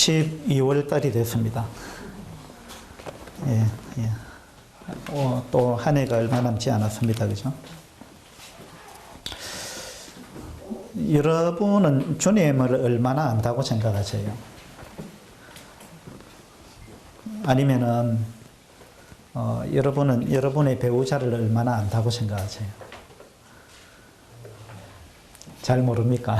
12월 달이 됐습니다. 예, 예. 또 한 해가 얼마 남지 않았습니다. 그죠? 여러분은 주님을 얼마나 안다고 생각하세요? 아니면은, 여러분은 여러분의 배우자를 얼마나 안다고 생각하세요? 잘 모릅니까?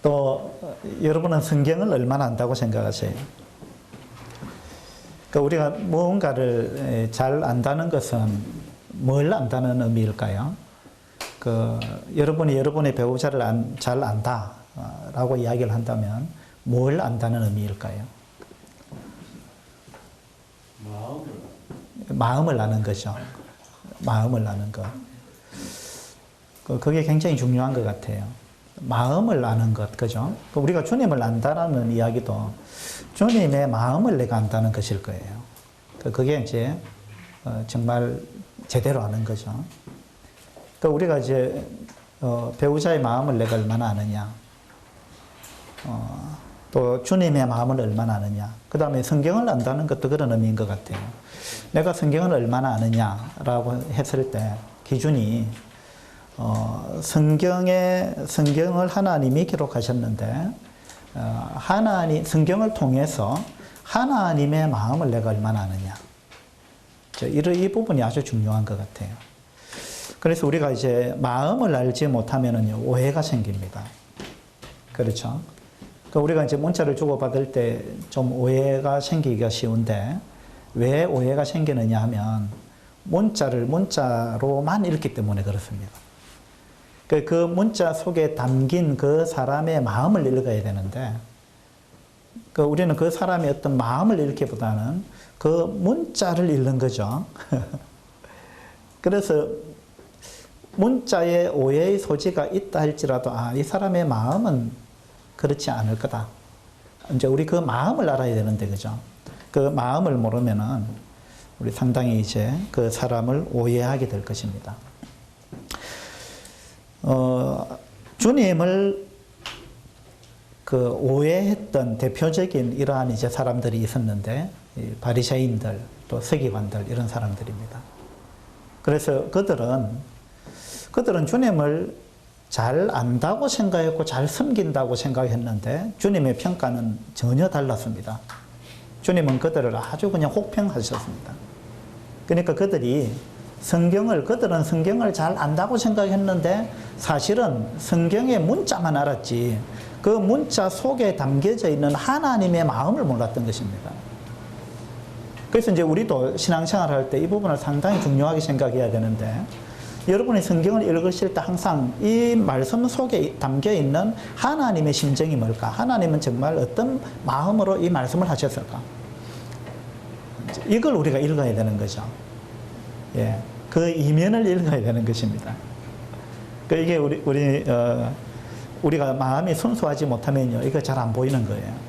또 여러분은 성경을 얼마나 안다고 생각하세요? 그러니까 우리가 무언가를 잘 안다는 것은 뭘 안다는 의미일까요? 여러분이 여러분의 배우자를 잘 안다라고 이야기를 한다면 뭘 안다는 의미일까요? 마음을 아는 거죠. 마음을 아는 것. 그게 굉장히 중요한 것 같아요. 마음을 아는 것, 그죠? 우리가 주님을 안다라는 이야기도 주님의 마음을 내가 안다는 것일 거예요. 그게 이제 정말 제대로 아는 거죠. 우리가 이제 배우자의 마음을 내가 얼마나 아느냐, 또 주님의 마음을 얼마나 아느냐, 그 다음에 성경을 안다는 것도 그런 의미인 것 같아요. 내가 성경을 얼마나 아느냐라고 했을 때 기준이 성경을 하나님이 기록하셨는데 성경을 통해서 하나님의 마음을 내가 얼마나 아느냐, 이 부분이 아주 중요한 것 같아요. 그래서 우리가 이제 마음을 알지 못하면은요, 오해가 생깁니다. 그렇죠? 우리가 이제 문자를 주고받을 때 좀 오해가 생기기가 쉬운데, 왜 오해가 생기느냐 하면, 문자를 문자로만 읽기 때문에 그렇습니다. 그 문자 속에 담긴 그 사람의 마음을 읽어야 되는데, 우리는 그 사람의 어떤 마음을 읽기보다는 그 문자를 읽는 거죠. 그래서 문자에 오해의 소지가 있다 할지라도, 이 사람의 마음은 그렇지 않을 거다. 이제 우리 그 마음을 알아야 되는데, 그죠? 그 마음을 모르면은 우리 상당히 이제 그 사람을 오해하게 될 것입니다. 주님을 오해했던 대표적인 이러한 이제 사람들이 있었는데, 바리새인들, 또 서기관들, 이런 사람들입니다. 그래서 그들은 주님을 잘 안다고 생각했고 잘 섬긴다고 생각했는데 주님의 평가는 전혀 달랐습니다. 주님은 그들을 아주 그냥 혹평하셨습니다. 그러니까 그들은 성경을 잘 안다고 생각했는데 사실은 성경의 문자만 알았지 그 문자 속에 담겨져 있는 하나님의 마음을 몰랐던 것입니다. 그래서 이제 우리도 신앙생활 할 때 이 부분을 상당히 중요하게 생각해야 되는데, 여러분이 성경을 읽으실 때 항상 이 말씀 속에 담겨 있는 하나님의 심정이 뭘까? 하나님은 정말 어떤 마음으로 이 말씀을 하셨을까? 이걸 우리가 읽어야 되는 거죠. 예, 그 이면을 읽어야 되는 것입니다. 이게 우리가 마음이 순수하지 못하면요, 이거 잘 안 보이는 거예요.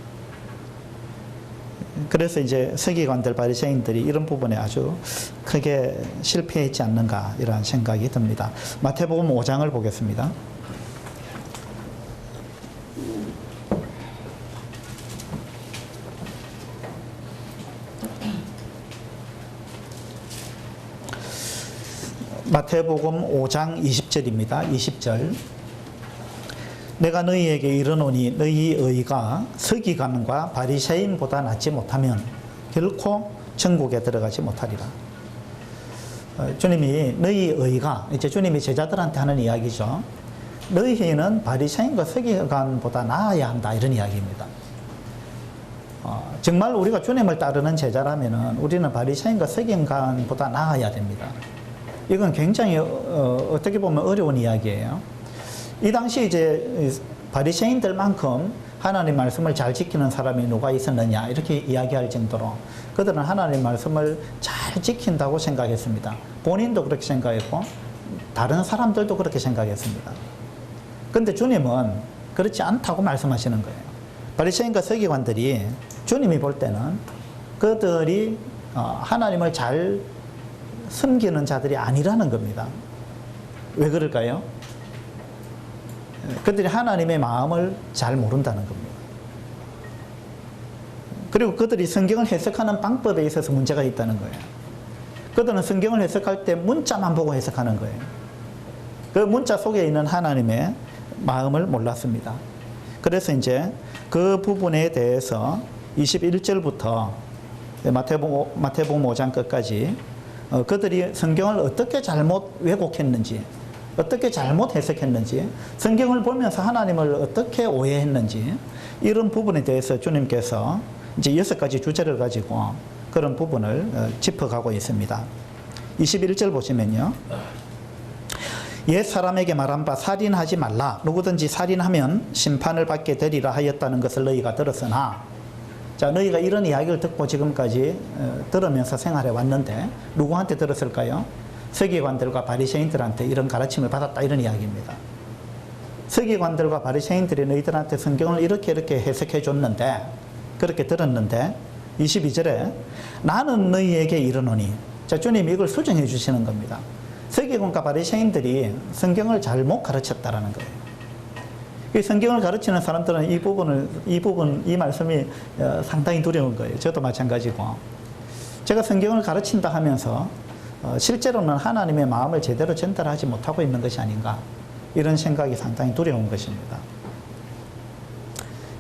그래서 이제 서기관들, 바리새인들이 이런 부분에 아주 크게 실패했지 않는가, 이런 생각이 듭니다. 마태복음 5장을 보겠습니다. 마태복음 5장 20절입니다. 20절. 내가 너희에게 이르노니 너희 의가 서기관과 바리새인보다 낫지 못하면 결코 천국에 들어가지 못하리라. 주님이 너희 의가, 이제 주님이 제자들한테 하는 이야기죠. 너희는 바리새인과 서기관보다 나아야 한다, 이런 이야기입니다. 정말 우리가 주님을 따르는 제자라면은 우리는 바리새인과 서기관보다 나아야 됩니다. 이건 굉장히 어떻게 보면 어려운 이야기예요. 이 당시 이제 바리새인들만큼 하나님 말씀을 잘 지키는 사람이 누가 있었느냐, 이렇게 이야기할 정도로 그들은 하나님 말씀을 잘 지킨다고 생각했습니다. 본인도 그렇게 생각했고 다른 사람들도 그렇게 생각했습니다. 그런데 주님은 그렇지 않다고 말씀하시는 거예요. 바리새인과 서기관들이 주님이 볼 때는 그들이 하나님을 잘 섬기는 자들이 아니라는 겁니다. 왜 그럴까요? 그들이 하나님의 마음을 잘 모른다는 겁니다. 그리고 그들이 성경을 해석하는 방법에 있어서 문제가 있다는 거예요. 그들은 성경을 해석할 때 문자만 보고 해석하는 거예요. 그 문자 속에 있는 하나님의 마음을 몰랐습니다. 그래서 이제 그 부분에 대해서 21절부터 마태복음 5장 끝까지 그들이 성경을 어떻게 잘못 왜곡했는지, 어떻게 잘못 해석했는지, 성경을 보면서 하나님을 어떻게 오해했는지, 이런 부분에 대해서 주님께서 이제 6가지 주제를 가지고 그런 부분을 짚어가고 있습니다. 21절 보시면요. 옛 사람에게 말한 바 살인하지 말라. 누구든지 살인하면 심판을 받게 되리라 하였다는 것을 너희가 들었으나, 자, 너희가 이런 이야기를 듣고 지금까지 들으면서 생활해 왔는데 누구한테 들었을까요? 서기관들과 바리새인들한테 이런 가르침을 받았다, 이런 이야기입니다. 서기관들과 바리새인들이 너희들한테 성경을 이렇게 해석해 줬는데, 그렇게 들었는데 22절에 나는 너희에게 이르노니, 자, 주님이 이걸 수정해 주시는 겁니다. 서기관과 바리새인들이 성경을 잘못 가르쳤다라는 거예요. 이 성경을 가르치는 사람들은 이 말씀이 상당히 두려운 거예요. 저도 마찬가지고. 제가 성경을 가르친다 하면서 실제로는 하나님의 마음을 제대로 전달하지 못하고 있는 것이 아닌가, 이런 생각이 상당히 두려운 것입니다.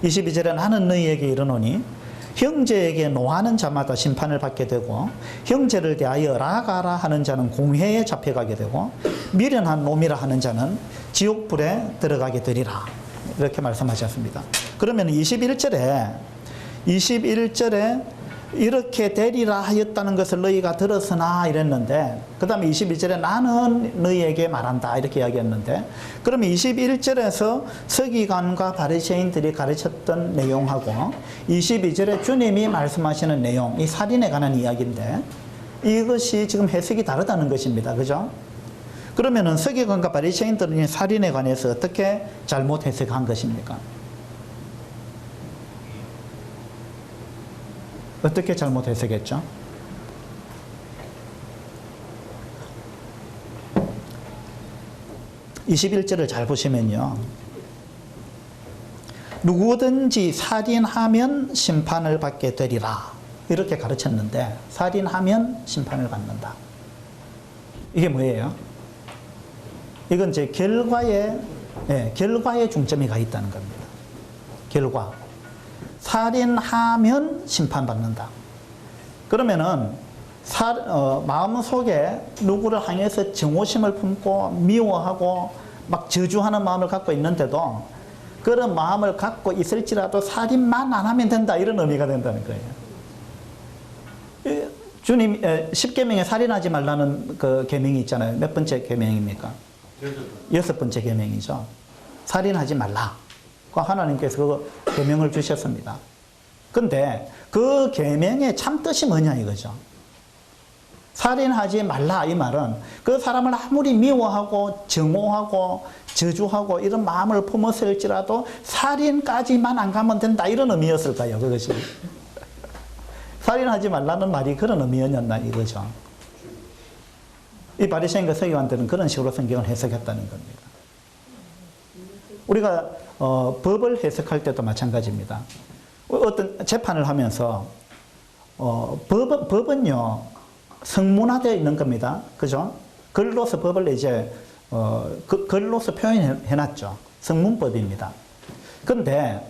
22절에 나는 너희에게 이르노니 형제에게 노하는 자마다 심판을 받게 되고 형제를 대하여 라가라 하는 자는 공회에 잡혀가게 되고 미련한 놈이라 하는 자는 지옥불에 들어가게 되리라, 이렇게 말씀하셨습니다. 그러면 21절에 이렇게 되리라 하였다는 것을 너희가 들었으나 이랬는데, 그 다음에 22절에 나는 너희에게 말한다, 이렇게 이야기했는데, 그러면 21절에서 서기관과 바리새인들이 가르쳤던 내용하고 22절에 주님이 말씀하시는 내용, 이 살인에 관한 이야기인데 이것이 지금 해석이 다르다는 것입니다. 그죠? 그러면은 서기관과 바리새인들은 살인에 관해서 어떻게 잘못 해석한 것입니까? 어떻게 잘못 해석했죠? (21절을) 잘 보시면요, 누구든지 살인하면 심판을 받게 되리라, 이렇게 가르쳤는데 살인하면 심판을 받는다. 이게 뭐예요? 이건 이제 결과에 중점이 가 있다는 겁니다. 결과. 살인하면 심판받는다. 그러면은 마음속에 누구를 향해서 정오심을 품고 미워하고 막 저주하는 마음을 갖고 있는데도 그런 마음을 갖고 있을지라도 살인만 안 하면 된다, 이런 의미가 된다는 거예요. 주님 10계명에 살인하지 말라는 그 계명이 있잖아요. 몇 번째 계명입니까? 6번째 계명이죠. 살인하지 말라. 하나님께서 그 계명을 주셨습니다. 근데 그 계명의 참 뜻이 뭐냐 이거죠. 살인하지 말라, 이 말은 그 사람을 아무리 미워하고 정오하고 저주하고 이런 마음을 품었을지라도 살인까지만 안 가면 된다, 이런 의미였을까요, 그것이? 살인하지 말라는 말이 그런 의미였나 이거죠. 이 바리새인과 서기관들은 그런 식으로 성경을 해석했다는 겁니다. 우리가 법을 해석할 때도 마찬가지입니다. 어떤 재판을 하면서 법은요 성문화되어 있는 겁니다. 그죠? 글로서 법을 이제 글로서 표현해놨죠. 성문법입니다. 그런데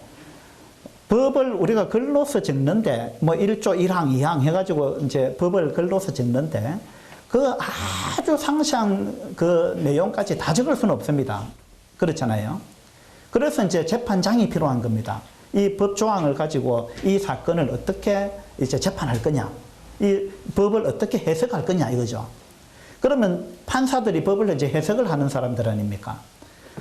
법을 우리가 글로서 적는데 뭐 1조 1항 2항 해가지고 이제 법을 글로서 적는데 그 아주 상세한 그 내용까지 다 적을 수는 없습니다. 그렇잖아요. 그래서 이제 재판장이 필요한 겁니다. 이 법 조항을 가지고 이 사건을 어떻게 이제 재판할 거냐, 이 법을 어떻게 해석할 거냐 이거죠. 그러면 판사들이 법을 이제 해석을 하는 사람들 아닙니까?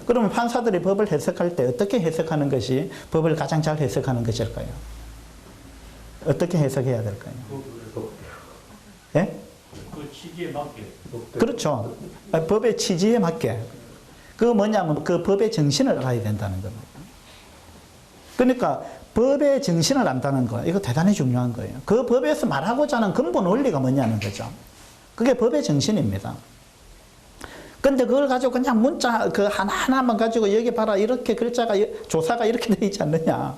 그러면 판사들이 법을 해석할 때 어떻게 해석하는 것이 법을 가장 잘 해석하는 것일까요? 어떻게 해석해야 될까요? 예? 그 취지에 맞게. 그렇죠. 법의 취지에 맞게. 그 뭐냐면 그 법의 정신을 알아야 된다는 겁니다. 그러니까 법의 정신을 안다는 거, 이거 대단히 중요한 거예요. 그 법에서 말하고자 하는 근본 원리가 뭐냐는 거죠. 그게 법의 정신입니다. 근데 그걸 가지고 그냥 문자 그 하나하나만 가지고 여기 봐라 이렇게 글자가 조사가 이렇게 되어 있지 않느냐.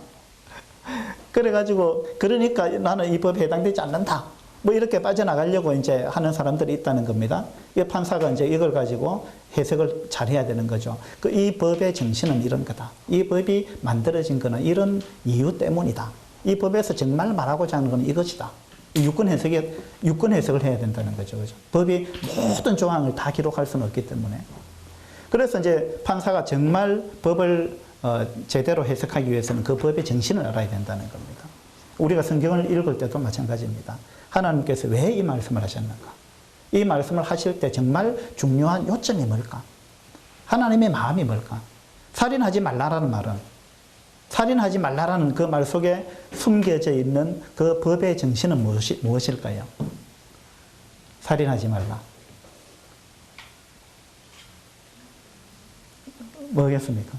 그래가지고 그러니까 나는 이 법에 해당되지 않는다. 뭐 이렇게 빠져나가려고 이제 하는 사람들이 있다는 겁니다. 이 판사가 이제 이걸 가지고 해석을 잘 해야 되는 거죠. 이 법의 정신은 이런 거다. 이 법이 만들어진 거는 이런 이유 때문이다. 이 법에서 정말 말하고자 하는 건 이것이다. 유권 해석을 해야 된다는 거죠. 그죠? 법이 모든 조항을 다 기록할 수는 없기 때문에. 그래서 이제 판사가 정말 법을 제대로 해석하기 위해서는 그 법의 정신을 알아야 된다는 겁니다. 우리가 성경을 읽을 때도 마찬가지입니다. 하나님께서 왜 이 말씀을 하셨는가? 이 말씀을 하실 때 정말 중요한 요점이 뭘까? 하나님의 마음이 뭘까? 살인하지 말라라는 말은 살인하지 말라라는 그 말 속에 숨겨져 있는 그 법의 정신은 무엇일까요? 살인하지 말라. 뭐겠습니까?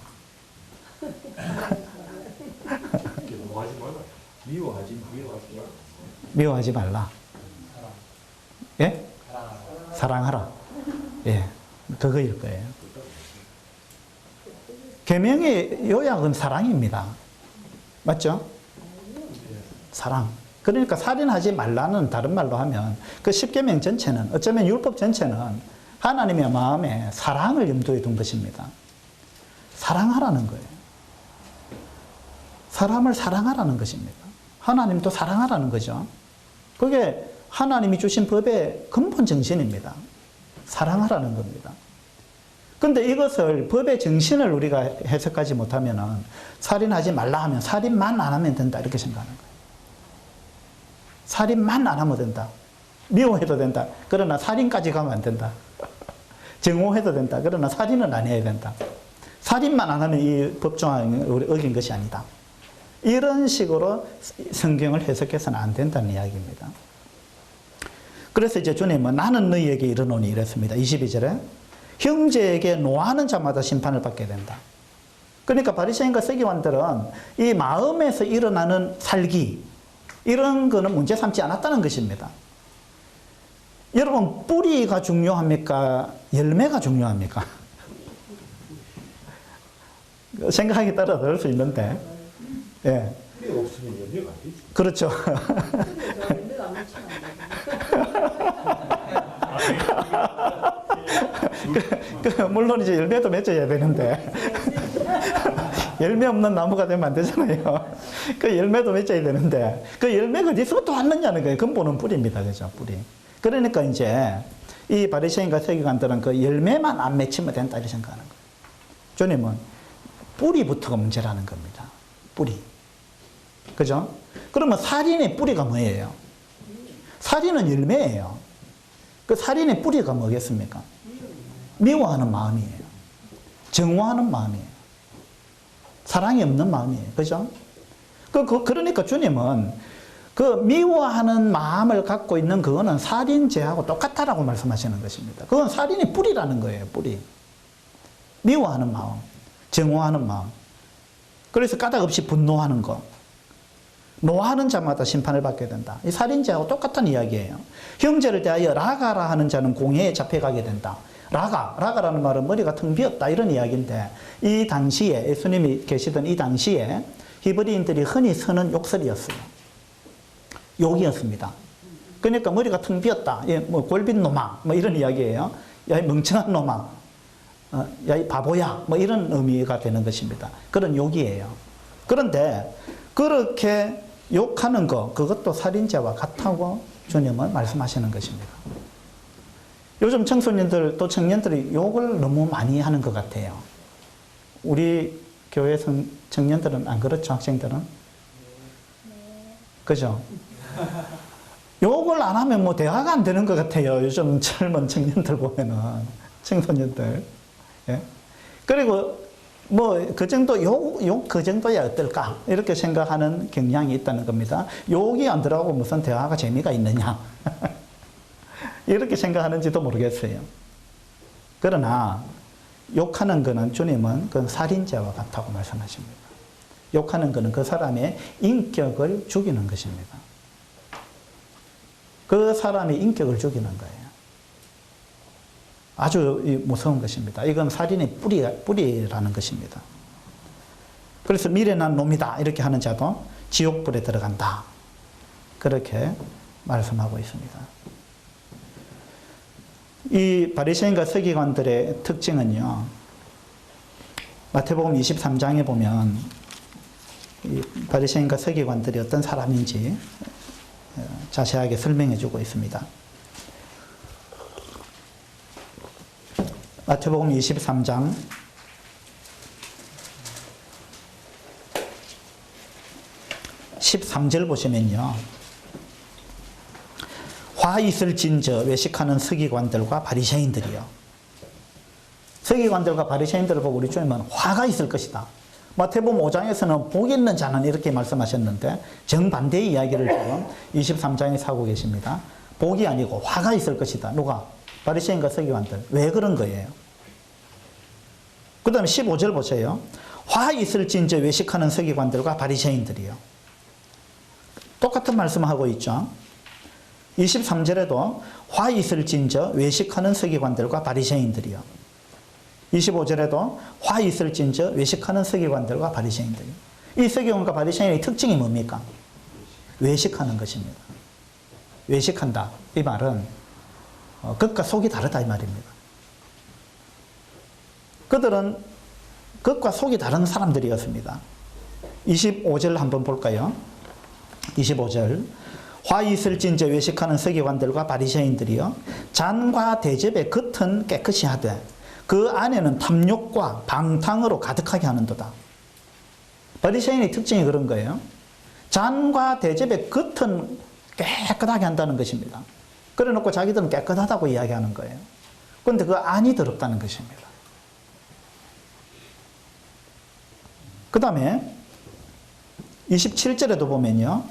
뭐하지 말라. 미워하지 말라. 미워하지 말라. 예? 사랑하라. 예. 그거일 거예요. 계명의 요약은 사랑입니다. 맞죠? 사랑. 그러니까 살인하지 말라는 다른 말로 하면 그 십계명 전체는 어쩌면 율법 전체는 하나님의 마음에 사랑을 염두에 둔 것입니다. 사랑하라는 거예요. 사람을 사랑하라는 것입니다. 하나님도 사랑하라는 거죠. 그게 하나님이 주신 법의 근본 정신입니다. 사랑하라는 겁니다. 근데 이것을 법의 정신을 우리가 해석하지 못하면 살인하지 말라 하면 살인만 안 하면 된다 이렇게 생각하는 거예요. 살인만 안 하면 된다. 미워해도 된다. 그러나 살인까지 가면 안 된다. 정오해도 된다. 그러나 살인은 안 해야 된다. 살인만 안 하면 이 법조항을 어긴 것이 아니다. 이런 식으로 성경을 해석해서는 안 된다는 이야기입니다. 그래서 이제 주님은 나는 너희에게 이르노니 이랬습니다. 22절에 형제에게 노하는 자마다 심판을 받게 된다. 그러니까 바리새인과 서기관들은 이 마음에서 일어나는 살기 이런 거는 문제 삼지 않았다는 것입니다. 여러분 뿌리가 중요합니까? 열매가 중요합니까? 생각하기 따라 다를 수 있는데 예. 뿌리 없으면 열매가 안 되지. 그렇죠. 물론 이제 열매도 맺어야 되는데 열매 없는 나무가 되면 안 되잖아요. 그 열매도 맺어야 되는데 그 열매가 어디서부터 왔느냐는 거예요. 근본은 뿌리입니다. 그죠? 뿌리. 그러니까 이제 이 바리새인과 서기관들은 그 열매만 안 맺히면 된다 이렇게 생각하는 거예요. 주님은 뿌리부터가 문제라는 겁니다. 뿌리. 그죠? 그러면 살인의 뿌리가 뭐예요? 살인은 열매예요. 그 살인의 뿌리가 뭐겠습니까? 미워하는 마음이에요. 정오하는 마음이에요. 사랑이 없는 마음이에요. 그죠? 그러니까 주님은 그 미워하는 마음을 갖고 있는 그거는 살인죄하고 똑같다라고 말씀하시는 것입니다. 그건 살인의 뿌리라는 거예요. 뿌리. 미워하는 마음, 정오하는 마음. 그래서 까닭 없이 분노하는 거. 노하는 자마다 심판을 받게 된다. 이 살인죄하고 똑같은 이야기예요. 형제를 대하여 라가라 하는 자는 공회에 잡혀가게 된다. 라가라는 말은 머리가 텅 비었다 이런 이야기인데 이 당시에 예수님이 계시던 이 당시에 히브리인들이 흔히 쓰는 욕설이었어요. 욕이었습니다. 그러니까 머리가 텅 비었다. 뭐 골빈 놈아 뭐 이런 이야기예요. 야 이 멍청한 놈아, 야 이 바보야 뭐 이런 의미가 되는 것입니다. 그런 욕이에요. 그런데 그렇게 욕하는 거 그것도 살인죄와 같다고 주님은 말씀하시는 것입니다. 요즘 청소년들 또 청년들이 욕을 너무 많이 하는 것 같아요. 우리 교회 청년들은 안 그렇죠? 학생들은? 그죠? 욕을 안 하면 뭐 대화가 안 되는 것 같아요. 요즘 젊은 청년들 보면은 청소년들. 예? 그리고 뭐 그 정도 욕 그 정도야 어떨까 이렇게 생각하는 경향이 있다는 겁니다. 욕이 안 들어가고 무슨 대화가 재미가 있느냐 이렇게 생각하는지도 모르겠어요. 그러나 욕하는 거는 주님은 그 살인죄와 같다고 말씀하십니다. 욕하는 거는 그 사람의 인격을 죽이는 것입니다. 그 사람의 인격을 죽이는 거예요. 아주 무서운 것입니다. 이건 살인의 뿌리라는 것입니다. 그래서 미련한 놈이다 이렇게 하는 자도 지옥불에 들어간다. 그렇게 말씀하고 있습니다. 이 바리새인과 서기관들의 특징은요. 마태복음 23장에 보면 이 바리새인과 서기관들이 어떤 사람인지 자세하게 설명해 주고 있습니다. 마태복음 23장 13절 보시면요. 화 있을진저 외식하는 서기관들과 바리새인들이요. 서기관들과 바리새인들을 보고 우리 주님은 화가 있을 것이다. 마태복음 5장에서는 복 있는 자는 이렇게 말씀하셨는데 정반대의 이야기를 지금 23장에서 하고 계십니다. 복이 아니고 화가 있을 것이다. 누가? 바리새인과 서기관들. 왜 그런 거예요? 그 다음에 15절 보세요. 화 있을진저 외식하는 서기관들과 바리새인들이요. 똑같은 말씀하고 있죠. 23절에도 화 있을진저 외식하는 서기관들과 바리새인들이요. 25절에도 화 있을진저 외식하는 서기관들과 바리새인들이요. 이 서기관과 바리새인의 특징이 뭡니까? 외식하는 것입니다. 외식한다. 이 말은 겉과 속이 다르다 이 말입니다. 그들은 겉과 속이 다른 사람들이었습니다. 25절 한번 볼까요? 25절 화 있을진저 외식하는 서기관들과 바리새인들이요 잔과 대접의 겉은 깨끗이 하되 그 안에는 탐욕과 방탕으로 가득하게 하는도다. 바리새인의 특징이 그런 거예요. 잔과 대접의 겉은 깨끗하게 한다는 것입니다. 그래 놓고 자기들은 깨끗하다고 이야기하는 거예요. 그런데 그 안이 더럽다는 것입니다. 그 다음에 27절에도 보면요.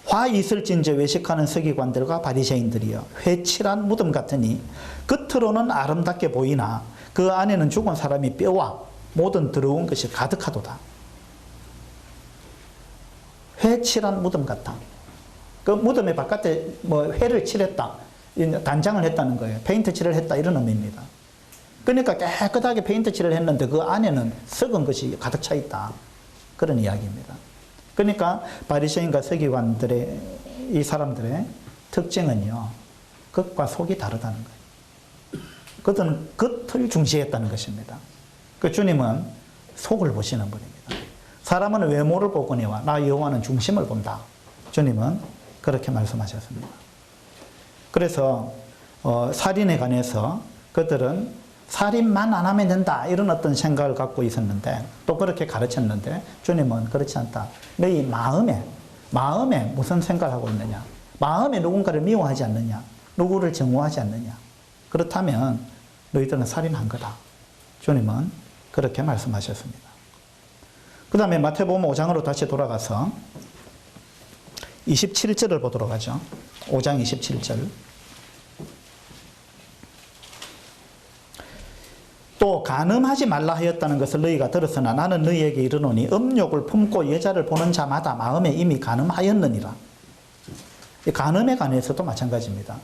화 있을진저 외식하는 서기관들과 바리새인들이여 회칠한 무덤 같으니 겉으로는 아름답게 보이나 그 안에는 죽은 사람이 뼈와 모든 더러운 것이 가득하도다. 회칠한 무덤 같다. 그 무덤의 바깥에 뭐 회를 칠했다. 단장을 했다는 거예요. 페인트 칠을 했다 이런 의미입니다. 그러니까 깨끗하게 페인트 칠을 했는데 그 안에는 썩은 것이 가득 차 있다. 그런 이야기입니다. 그러니까 바리새인과 서기관들의 이 사람들의 특징은요. 겉과 속이 다르다는 거예요. 그들은 겉을 중시했다는 것입니다. 그 주님은 속을 보시는 분입니다. 사람은 외모를 보거니와 나 여호와는 중심을 본다. 주님은 그렇게 말씀하셨습니다. 그래서 살인에 관해서 그들은 살인만 안 하면 된다 이런 어떤 생각을 갖고 있었는데 또 그렇게 가르쳤는데 주님은 그렇지 않다. 너희 마음에 무슨 생각을 하고 있느냐. 마음에 누군가를 미워하지 않느냐. 누구를 증오하지 않느냐. 그렇다면 너희들은 살인한 거다. 주님은 그렇게 말씀하셨습니다. 그 다음에 마태복음 5장으로 다시 돌아가서 27절을 보도록 하죠. 5장 27절. 또 간음하지 말라 하였다는 것을 너희가 들었으나 나는 너희에게 이르노니 음욕을 품고 여자를 보는 자마다 마음에 이미 간음하였느니라. 이 간음에 관해서도 마찬가지입니다.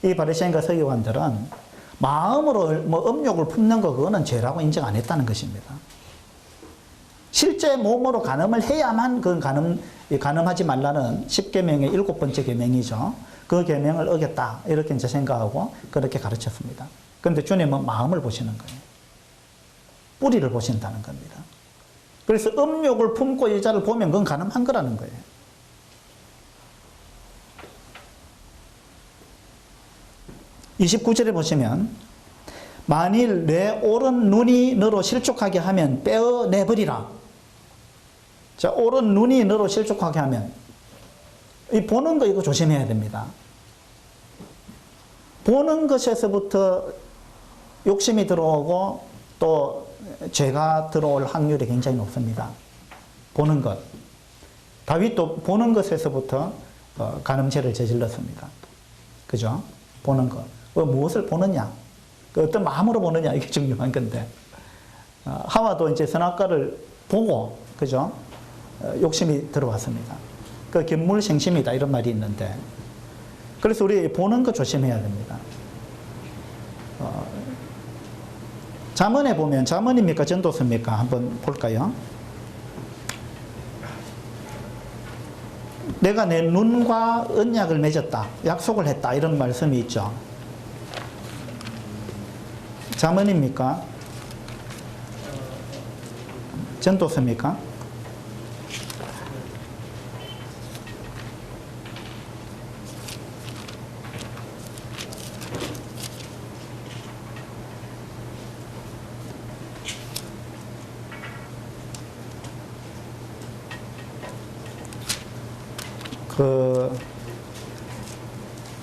이 바리새인과 서기관들은 마음으로 뭐 음욕을 품는 거 그거는 죄라고 인정 안 했다는 것입니다. 실제 몸으로 간음을 해야만 그 간음하지 말라는 10계명의 7번째 계명이죠. 그 계명을 어겼다 이렇게 이제 생각하고 그렇게 가르쳤습니다. 그런데 주님은 마음을 보시는 거예요. 뿌리를 보신다는 겁니다. 그래서 음욕을 품고 여자를 보면 그건 간음한 거라는 거예요. (29절에) 보시면 만일 내 오른 눈이 너로 실족하게 하면 떼어내버리라. 자, 오른 눈이 너로 실족하게 하면 이 보는 거 이거 조심해야 됩니다. 보는 것에서부터 욕심이 들어오고 또 죄가 들어올 확률이 굉장히 높습니다. 보는 것. 다윗도 보는 것에서부터 간음죄를 저질렀습니다. 그죠? 보는 것. 무엇을 보느냐? 어떤 마음으로 보느냐? 이게 중요한 건데. 하와도 이제 선악과를 보고, 그죠? 욕심이 들어왔습니다. 그 견물생심이다 이런 말이 있는데. 그래서 우리 보는 거 조심해야 됩니다. 잠언에 보면 잠언입니까 전도서입니까? 한번 볼까요? 내가 내 눈과 언약을 맺었다. 약속을 했다. 이런 말씀이 있죠. 잠언입니까? 전도서입니까?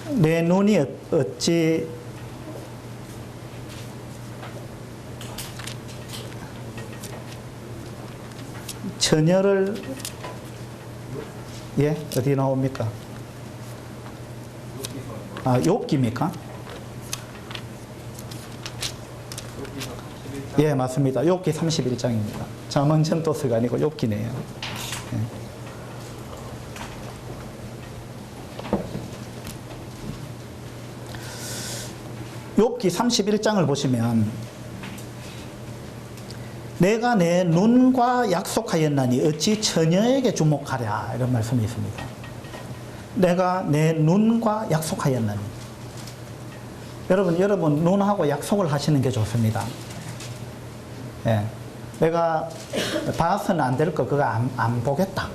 내 눈이 어찌 처녀를 예 어디 나옵니까? 아 욥기입니까? 예 맞습니다. 욥기 31장입니다. 잠언 전도서가 아니고 욥기네요. 예. 욥기 31장을 보시면 내가 내 눈과 약속하였나니 어찌 처녀에게 주목하랴 이런 말씀이 있습니다. 내가 내 눈과 약속하였나니 여러분 눈하고 약속을 하시는 게 좋습니다. 예. 내가 봐서는 안 될 거 그거 안 보겠다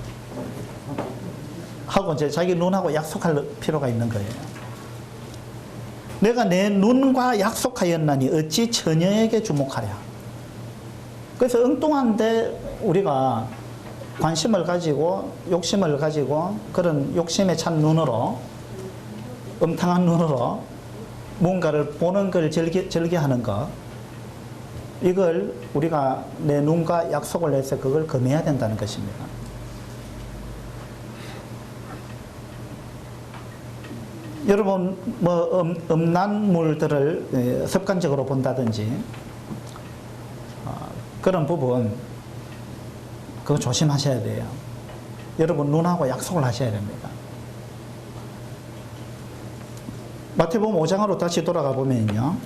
하고 이제 자기 눈하고 약속할 필요가 있는 거예요. 내가 내 눈과 약속하였나니 어찌 처녀에게 주목하랴. 그래서 엉뚱한데 우리가 관심을 가지고 욕심을 가지고 그런 욕심에 찬 눈으로 음탕한 눈으로 뭔가를 보는 걸 즐겨하는 것 이걸 우리가 내 눈과 약속을 해서 그걸 금해야 된다는 것입니다. 여러분 뭐 음란물들을 습관적으로 본다든지 그런 부분 그거 조심하셔야 돼요. 여러분 눈하고 약속을 하셔야 됩니다. 마태복음 5장으로 다시 돌아가 보면요.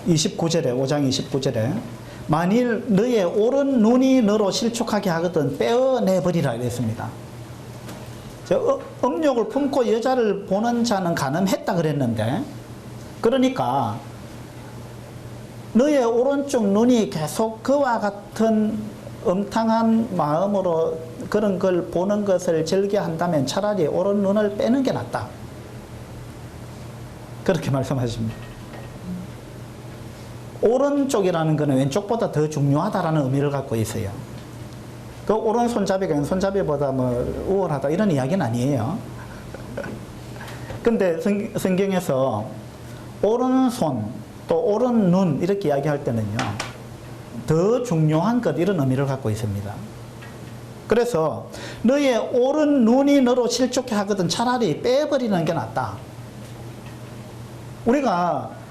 (29절에) 5장 29절에 만일 너의 오른 눈이 너로 실족하게 하거든 빼어내버리라 이랬습니다. 음욕을 품고 여자를 보는 자는 간음했다 그랬는데 그러니까 너의 오른쪽 눈이 계속 그와 같은 음탕한 마음으로 그런 걸 보는 것을 즐겨한다면 차라리 오른 눈을 빼는 게 낫다. 그렇게 말씀하십니다. 오른쪽이라는 것은 왼쪽보다 더 중요하다라는 의미를 갖고 있어요. 그 오른손잡이가 왼손잡이보다 뭐 우월하다 이런 이야기는 아니에요. 근데 성경에서 오른손 또 오른 눈 이렇게 이야기할 때는요. 더 중요한 것 이런 의미를 갖고 있습니다. 그래서 너의 오른 눈이 너로 실족해 하거든 차라리 빼버리는 게 낫다. 우리가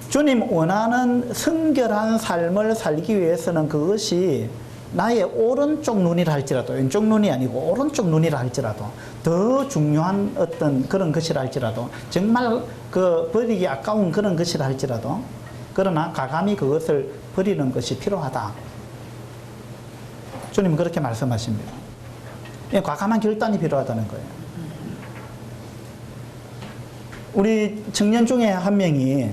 주님 원하는 성결한 삶을 살기 위해서는 그것이 나의 오른쪽 눈이라 할지라도 왼쪽 눈이 아니고 오른쪽 눈이라 할지라도 더 중요한 어떤 그런 것이라 할지라도 정말 그 버리기 아까운 그런 것이라 할지라도 그러나 과감히 그것을 버리는 것이 필요하다. 주님은 그렇게 말씀하십니다. 과감한 결단이 필요하다는 거예요. 우리 청년 중에 한 명이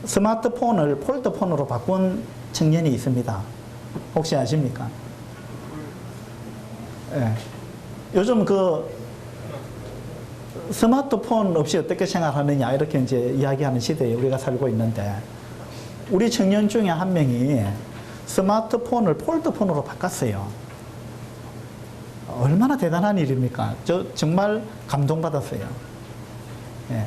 스마트폰을 폴더폰으로 바꾼 청년이 있습니다. 혹시 아십니까? 예. 요즘 그 스마트폰 없이 어떻게 생활하느냐 이렇게 이제 이야기하는 시대에 우리가 살고 있는데 우리 청년 중에 한 명이 스마트폰을 폴더폰으로 바꿨어요. 얼마나 대단한 일입니까? 저 정말 감동받았어요. 예.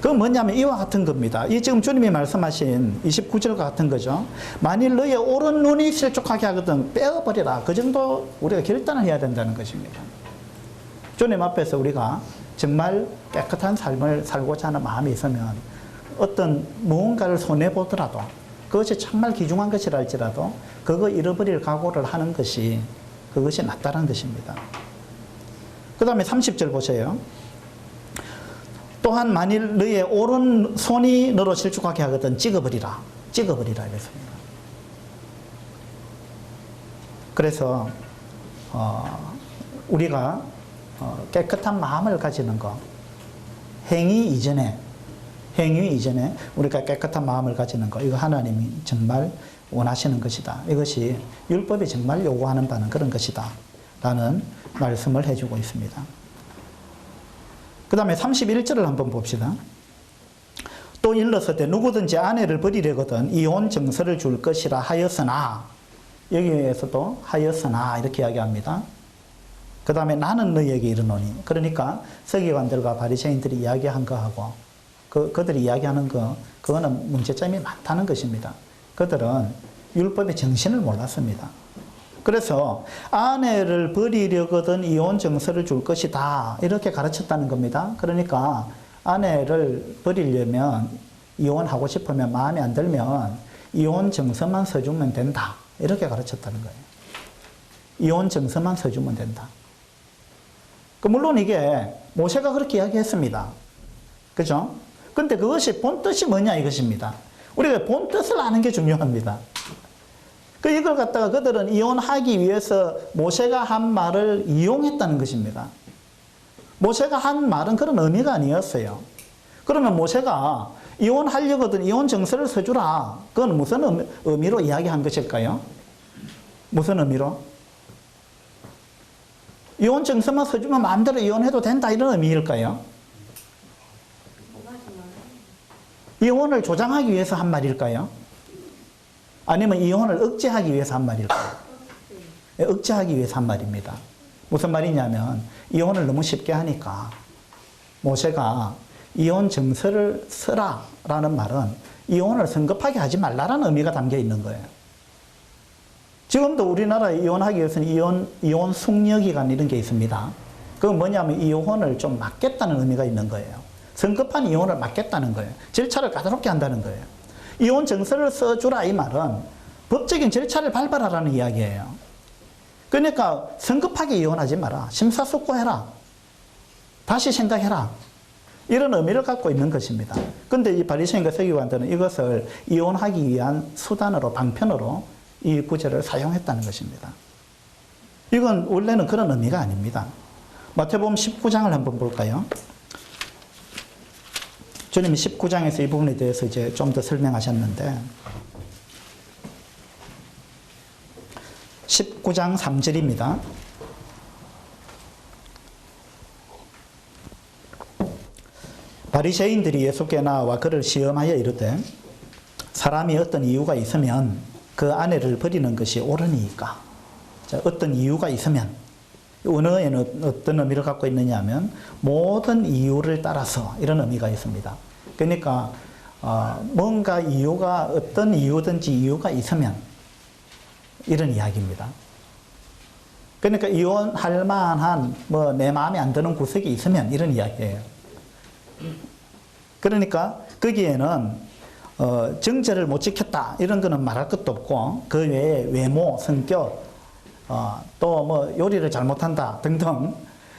그건 뭐냐면 이와 같은 겁니다. 이 지금 주님이 말씀하신 29절과 같은 거죠. 만일 너의 오른 눈이 실족하게 하거든 빼어버리라. 그 정도 우리가 결단을 해야 된다는 것입니다. 주님 앞에서 우리가 정말 깨끗한 삶을 살고자 하는 마음이 있으면 어떤 무언가를 손해보더라도 그것이 정말 귀중한 것이라 할지라도 그거 잃어버릴 각오를 하는 것이 그것이 낫다는 것입니다. 그 다음에 30절 보세요. 또한 만일 너의 오른손이 너로 실족하게 하거든 찍어버리라. 찍어버리라 이랬습니다. 그래서 우리가 깨끗한 마음을 가지는 것, 행위 이전에 우리가 깨끗한 마음을 가지는 것, 이거 하나님이 정말 원하시는 것이다. 이것이 율법이 정말 요구하는 바는 그런 것이다 라는 말씀을 해주고 있습니다. 그 다음에 31절을 한번 봅시다. 또 일렀을 때 누구든지 아내를 버리려거든 이혼 증서를 줄 것이라 하였으나, 여기에서도 하였으나 이렇게 이야기합니다. 그 다음에 나는 너희에게 이르노니, 그러니까 서기관들과 바리새인들이 이야기한 거하고 그들이 이야기하는 거, 그거는 문제점이 많다는 것입니다. 그들은 율법의 정신을 몰랐습니다. 그래서 아내를 버리려거든 이혼 증서를 줄 것이다 이렇게 가르쳤다는 겁니다. 그러니까 아내를 버리려면, 이혼하고 싶으면, 마음에 안 들면 이혼 증서만 써주면 된다 이렇게 가르쳤다는 거예요. 이혼 증서만 써주면 된다. 물론 이게 모세가 그렇게 이야기했습니다. 그죠? 근데 그것이 본뜻이 뭐냐 이것입니다. 우리가 본뜻을 아는 게 중요합니다. 이걸 갖다가 그들은 이혼하기 위해서 모세가 한 말을 이용했다는 것입니다. 모세가 한 말은 그런 의미가 아니었어요. 그러면 모세가 이혼하려거든 이혼 증서를 써주라. 그건 무슨 의미로 이야기한 것일까요? 무슨 의미로? 이혼 증서만 써주면 마음대로 이혼해도 된다 이런 의미일까요? 이혼을 조장하기 위해서 한 말일까요? 아니면 이혼을 억제하기 위해서 한 말일까요? 억제하기 위해서 한 말입니다. 무슨 말이냐면 이혼을 너무 쉽게 하니까 모세가 이혼 증서를 쓰라 라는 말은 이혼을 성급하게 하지 말라라는 의미가 담겨 있는 거예요. 지금도 우리나라에 이혼하기 위해서는 이혼 숙려기간 이런 게 있습니다. 그건 뭐냐면 이혼을 좀 막겠다는 의미가 있는 거예요. 성급한 이혼을 막겠다는 거예요. 절차를 까다롭게 한다는 거예요. 이혼 증서를 써주라 이 말은 법적인 절차를 밟아라라는 이야기예요. 그러니까 성급하게 이혼하지 마라. 심사숙고해라. 다시 생각해라. 이런 의미를 갖고 있는 것입니다. 그런데 이 바리새인과 서기관들은 이것을 이혼하기 위한 수단으로, 방편으로 이 구절을 사용했다는 것입니다. 이건 원래는 그런 의미가 아닙니다. 마태복음 19장을 한번 볼까요? 주님이 19장에서 이 부분에 대해서 이제 좀 더 설명하셨는데 19장 3절입니다. 바리새인들이 예수께 나와 그를 시험하여 이르되 사람이 어떤 이유가 있으면 그 아내를 버리는 것이 옳으니까. 자, 어떤 이유가 있으면, 언어에는 어떤 의미를 갖고 있느냐 하면 모든 이유를 따라서 이런 의미가 있습니다. 그러니까 뭔가 이유가, 어떤 이유든지 이유가 있으면 이런 이야기입니다. 그러니까 이혼할 만한 내 마음에 안 드는 구석이 있으면 이런 이야기예요. 그러니까 거기에는 정죄를 못 지켰다 이런 거는 말할 것도 없고, 그 외에 외모, 성격, 또 요리를 잘못한다 등등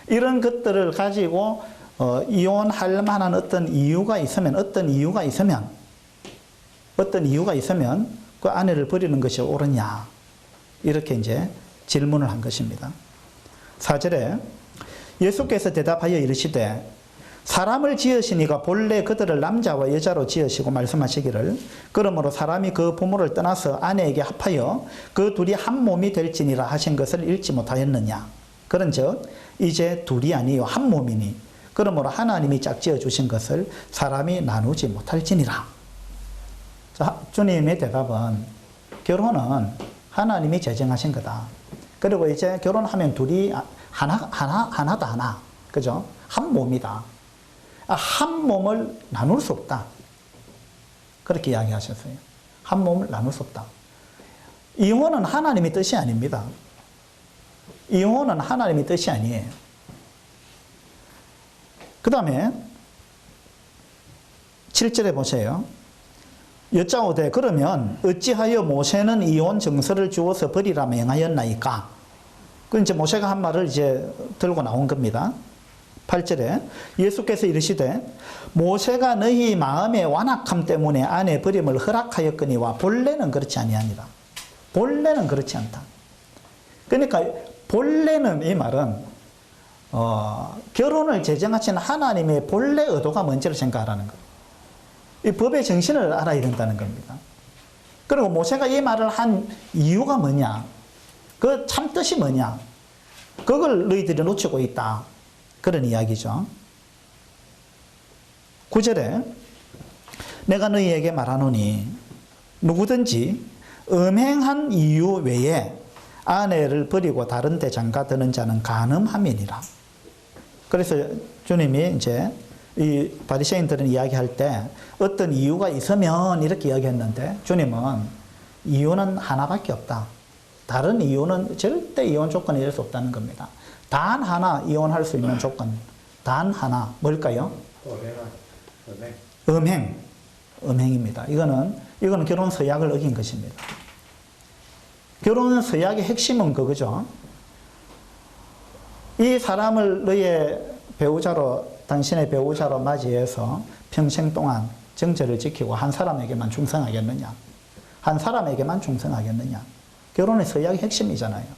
이런 것들을 가지고 이혼할 만한 어떤 이유가 있으면 그 아내를 버리는 것이 옳으냐 이렇게 이제 질문을 한 것입니다. 4절에 예수께서 대답하여 이르시되 사람을 지으시니가 본래 그들을 남자와 여자로 지으시고 말씀하시기를 그러므로 사람이 그 부모를 떠나서 아내에게 합하여 그 둘이 한 몸이 될지니라 하신 것을 읽지 못하였느냐. 그런즉 이제 둘이 아니요 한 몸이니 그러므로 하나님이 짝지어 주신 것을 사람이 나누지 못할지니라. 자, 주님의 대답은 결혼은 하나님이 제정하신 거다. 그리고 이제 결혼하면 둘이 하나다. 그죠? 한 몸이다. 한 몸을 나눌 수 없다. 그렇게 이야기하셨어요. 한 몸을 나눌 수 없다. 이혼은 하나님의 뜻이 아닙니다. 이혼은 하나님의 뜻이 아니에요. 그 다음에 7절에 보세요. 여짜오되 그러면 어찌하여 모세는 이혼 증서를 주어서 버리라 명하였나이까? 그 이제 모세가 한 말을 이제 들고 나온 겁니다. 8절에 예수께서 이르시되 모세가 너희 마음의 완악함 때문에 아내 버림을 허락하였거니와 본래는 그렇지 아니하니라. 본래는 그렇지 않다. 그러니까 본래는 이 말은 결혼을 제정하신 하나님의 본래 의도가 뭔지를 생각하라는 거예요. 이 법의 정신을 알아야 된다는 겁니다. 그리고 모세가 이 말을 한 이유가 뭐냐? 그 참뜻이 뭐냐? 그걸 너희들이 놓치고 있다. 그런 이야기죠. 9절에 내가 너희에게 말하노니 누구든지 음행한 이유 외에 아내를 버리고 다른 데 장가드는 자는 간음함이니라. 그래서 주님이 이제 이 바리새인들은 이야기할 때 어떤 이유가 있으면 이렇게 이야기했는데 주님은 이유는 하나밖에 없다. 다른 이유는 절대 이혼 조건이 될 수 없다는 겁니다. 단 하나 이혼할 수 있는 조건, 단 하나 뭘까요? 음행입니다. 이거는 결혼 서약을 어긴 것입니다. 결혼 서약의 핵심은 그거죠. 이 사람을 너의 배우자로, 당신의 배우자로 맞이해서 평생 동안 정절을 지키고 한 사람에게만 충성하겠느냐? 한 사람에게만 충성하겠느냐? 결혼의 서약의 핵심이잖아요.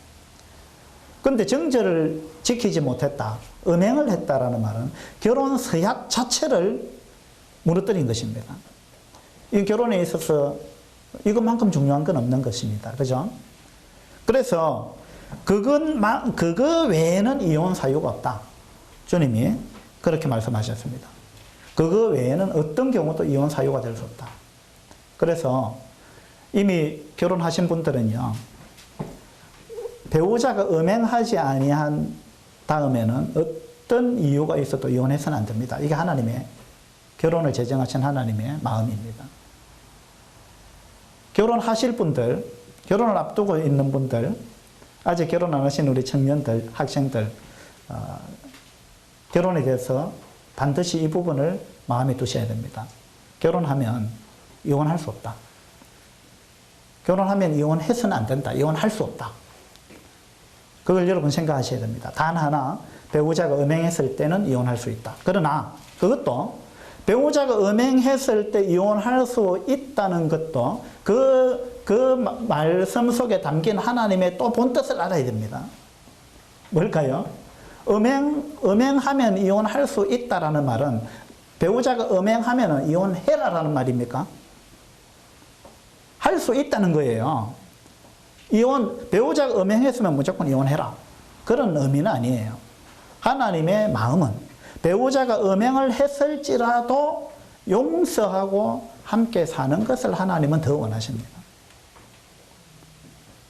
그런데 정절을 지키지 못했다, 음행을 했다라는 말은 결혼 서약 자체를 무너뜨린 것입니다. 이 결혼에 있어서 이것만큼 중요한 건 없는 것입니다. 그죠? 그래서 그거 외에는 이혼 사유가 없다. 주님이 그렇게 말씀하셨습니다. 그거 외에는 어떤 경우도 이혼 사유가 될 수 없다. 그래서 이미 결혼하신 분들은요, 배우자가 음행하지 아니한 다음에는 어떤 이유가 있어도 이혼해서는 안 됩니다. 이게 하나님의, 결혼을 제정하신 하나님의 마음입니다. 결혼하실 분들, 결혼을 앞두고 있는 분들, 아직 결혼 안 하신 우리 청년들, 학생들, 결혼에 대해서 반드시 이 부분을 마음에 두셔야 됩니다. 결혼하면 이혼할 수 없다. 결혼하면 이혼해서는 안 된다. 이혼할 수 없다. 그걸 여러분 생각하셔야 됩니다. 단 하나, 배우자가 음행했을 때는 이혼할 수 있다. 그러나 그것도 배우자가 음행했을 때 이혼할 수 있다는 것도 그 말씀 속에 담긴 하나님의 또 본뜻을 알아야 됩니다. 뭘까요? 음행하면 이혼할 수 있다라는 말은 배우자가 음행하면 이혼해라라는 말입니까? 할 수 있다는 거예요. 배우자가 음행했으면 무조건 이혼해라. 그런 의미는 아니에요. 하나님의 마음은 배우자가 음행을 했을지라도 용서하고 함께 사는 것을 하나님은 더 원하십니다.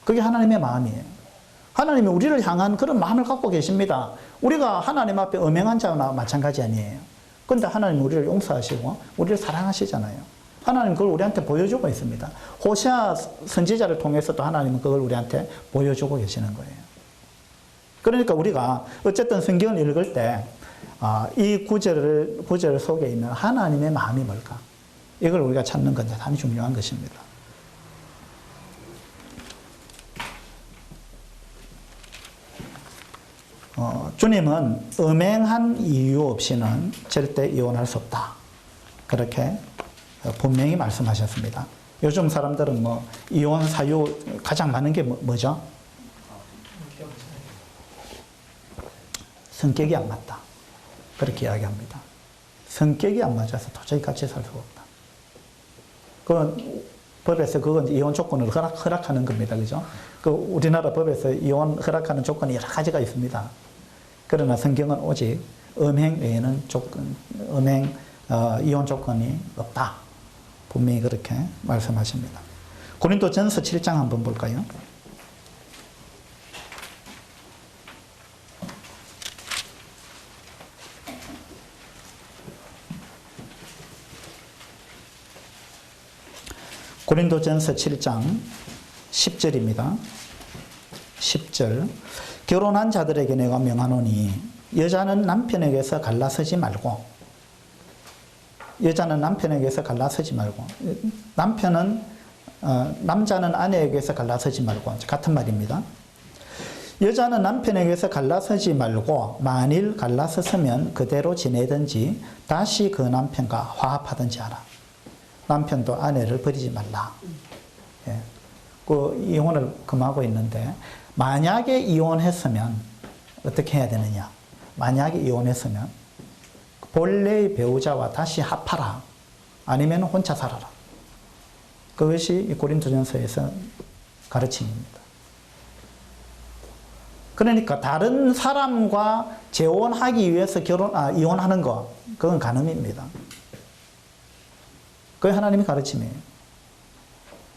그게 하나님의 마음이에요. 하나님이 우리를 향한 그런 마음을 갖고 계십니다. 우리가 하나님 앞에 음행한 자나 마찬가지 아니에요. 그런데 하나님 우리를 용서하시고 우리를 사랑하시잖아요. 하나님 그걸 우리한테 보여주고 있습니다. 호세아 선지자를 통해서도 하나님은 그걸 우리한테 보여주고 계시는 거예요. 그러니까 우리가 어쨌든 성경을 읽을 때 이 구절 속에 있는 하나님의 마음이 뭘까? 이걸 우리가 찾는 건 대단히 중요한 것입니다. 주님은 음행한 이유 없이는 절대 이혼할 수 없다. 그렇게 분명히 말씀하셨습니다. 요즘 사람들은 뭐 이혼 사유 가장 많은 게 뭐죠? 성격이 안 맞다. 그렇게 이야기합니다. 성격이 안 맞아서 도저히 같이 살 수가 없다. 그건 법에서 그건 이혼 조건을 허락하는 겁니다. 그죠? 우리나라 법에서 이혼 허락하는 조건이 여러 가지가 있습니다. 그러나 성경은 오직 음행 외에는 이혼 조건이 없다. 분명히 그렇게 말씀하십니다. 고린도전서 7장 한번 볼까요? 고린도전서 7장 10절입니다. 10절. 결혼한 자들에게 내가 명하노니 여자는 남편에게서 갈라서지 말고, 여자는 남편에게서 갈라서지 말고, 남자는 아내에게서 갈라서지 말고, 같은 말입니다. 여자는 남편에게서 갈라서지 말고 만일 갈라섰으면 그대로 지내든지 다시 그 남편과 화합하든지 하라. 남편도 아내를 버리지 말라. 예. 그 이혼을 금하고 있는데 만약에 이혼했으면 어떻게 해야 되느냐? 만약에 이혼했으면 본래의 배우자와 다시 합하라. 아니면 혼자 살아라. 그것이 이 고린도전서에서 가르침입니다. 그러니까 다른 사람과 재혼하기 위해서 이혼하는 거, 그건 간음입니다. 그게 하나님의 가르침이에요.